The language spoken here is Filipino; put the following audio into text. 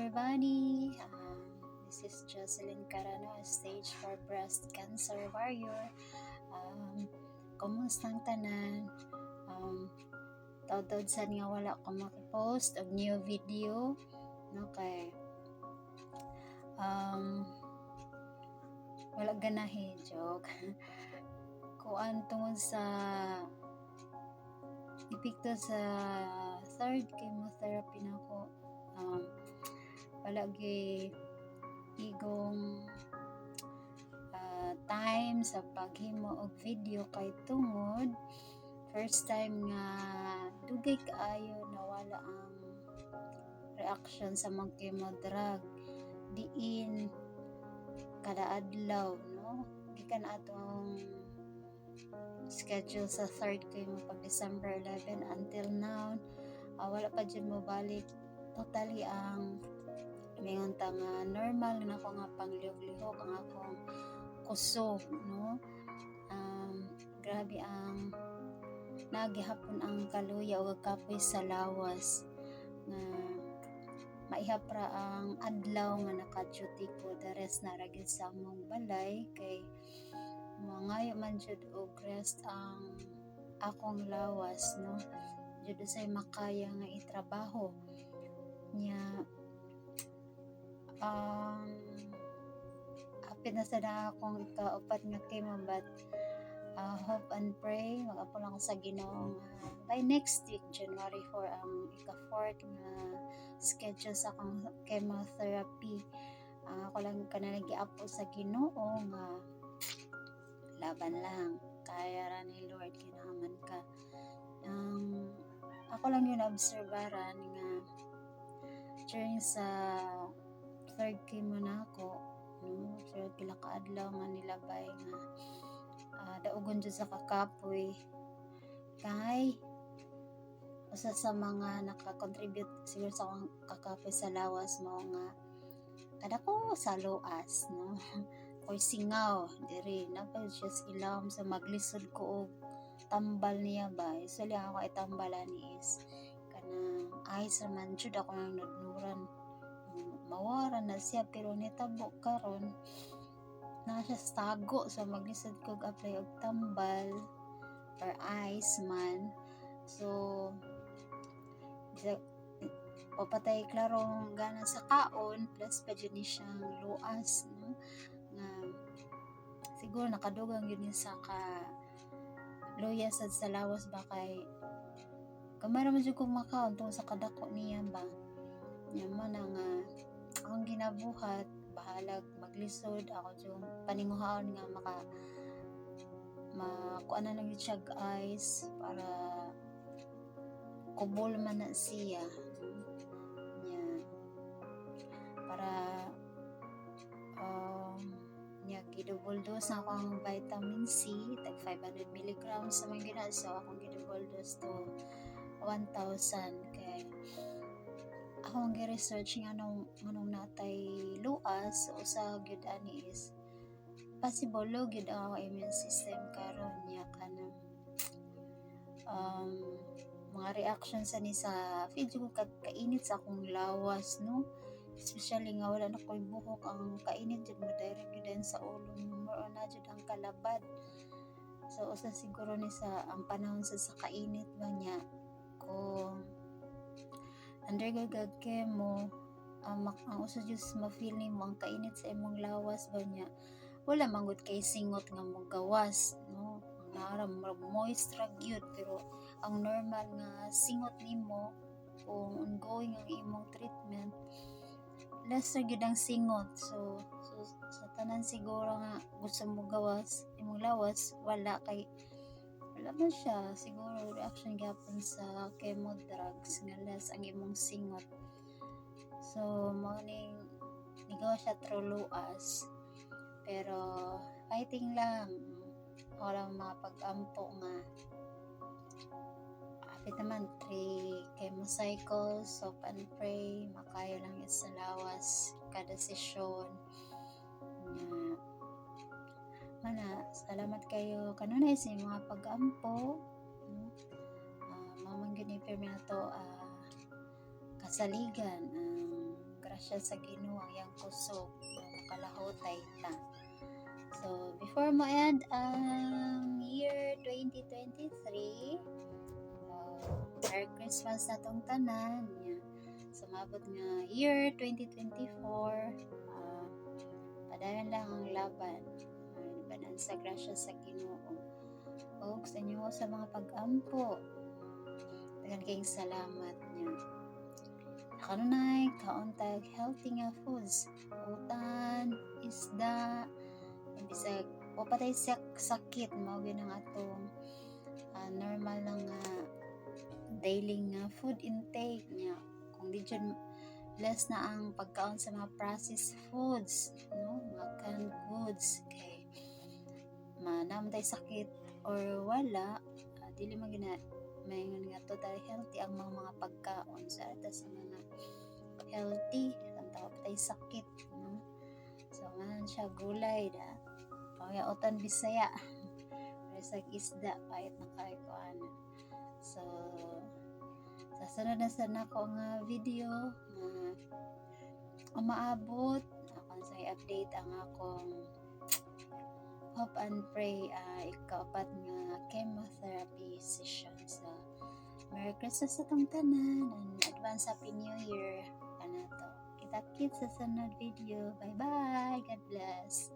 everybody. This is Jocelyn Carano, stage 4 breast cancer warrior. Kumusta ang tanan? Taod-taod sad nga wala ko makipost og new video. No, kay wala ganahe, joke. Kuan tungod sa epekto sa third chemotherapy na ko. Palagi igong time sa paghimo og video kay tungod first time nga dugay kaayo nawala ang reaction sa mga chemo drug diin kada adlaw, no, gikan atong schedule sa third chemo pag December 11 until now wala pa dyan mo balik totally ang mayon ta nga normal na ako nga panglihok-lihok ang akong kusog, no. Grabe ang nagihapon ang kaluya o kapoy sa lawas nga maihapra ang adlaw nga naka-duty ko the rest na ragid sa among balay kay mangayo man jud og rest ang akong lawas, no, jud say makaya nga itrabaho nya. Hapit na sa akong ikaupat nga chemo but hope and pray mag-apo lang ko sa Ginoo by next week January 4 ang ika-4th nga schedule sa akong chemotherapy. Ako lang kanang giapo sa Ginoo nga laban lang kaya ra ni Lord kinahaman ka. Ako lang yun obserbaran nga during sa third chemo na ako, no, so pila ka adlaw nga nilabay nga daugon dyan sa kakapoy kay usa sa mga nakakontribute siguro sa akong kakapoy sa lawas mo nga kada ko sa luas, no, ko'y singaw diri napay just ilawom sa maglisod ko og tambal niya ba usually ako ay tambalan ni is kanang ice raman jud ako nang nudnuran mawara na siya pero nitabo karon na siya stago sa maglisod ko apply og tambal or ice man, so papatay klaro gana sa kaon plus pa dyan ni siyang luas, no, nga siguro nakadugang yun sa ka luya sa lawas ba kay kamara man dyan kong makaon tungkol sa kadako niya ba yaman nga akong ginabuhat bahalag maglisod ako yung paninguhaon nga makuha na lang yung siyag ice para kubol man na siya niya para gidouble dose na akong vitamin C tag 500 mg sa mga gina so akong gidouble dose to 1,000 kay akong gi-research nga anong natay luas so usa gyud ani is possible low gyud ang immune system karon nya kanang mga reaction sa ni sa feed ko kainit sa akong lawas, no, especially nga wala na ko'y buhok ang kainit jud mo direct gyud sa ulo mo na jud ang kalabad so usa siguro ni sa ang panahon sa kainit ba niya kung undergo chemo ang usa just ma-feel nimo ang kainit sa imong lawas ba niya wala manggod kay singot nga mo gawas, no, naram moist ra gyud pero ang normal nga singot nimo kung ongoing ang imong treatment less ra gyud ang singot so sa tanan siguro nga gusto mo gawas imong lawas wala kay wala man siya siguro reaction gyapon sa chemo drugs nga less ang imong singot so morning nigaw siya through luas pero fighting lang walang mga pag-ampo nga apit naman 3 chemo cycles hope and pray makaya lang yun sa lawas kada sesyon mana salamat kayo kanunay sa mga pag-ampo, no? Mamang ginipir na to kasaligan ang grasya sa Ginoo ang iyang kusog makalahotay ta. So before mo end ang year 2023, Merry Christmas na tong tanan niya. Sumabot nga year 2024, padayon lang ang laban. Labanan sa grasya sa Ginoo. O sa inyo sa mga pag-ampo. Dagan kayong salamat niya. Kanunay, kauntag healthy nga foods. Utan, isda, bisag o patay sakit mao ginang atong normal lang nga daily nga food intake niya. Kung di dyan less na ang pagkaon sa mga processed foods, no? Mga canned goods kay manamday sakit or wala, dili man mayon nga total healthy ang mga pagkaon sa atas mga healthy ang tao patay sakit, no? So man siya gulay da pangyaotan Bisaya sa isda pahit na kay ko ana. So sa sunod na sana ko nga video nga maabot akong sa update ang akong hope and pray ikapat nga chemotherapy session. So Merry Christmas sa tong tanan and advance Happy New Year kanato. Kita-kits sa sunod video. Bye bye. God bless.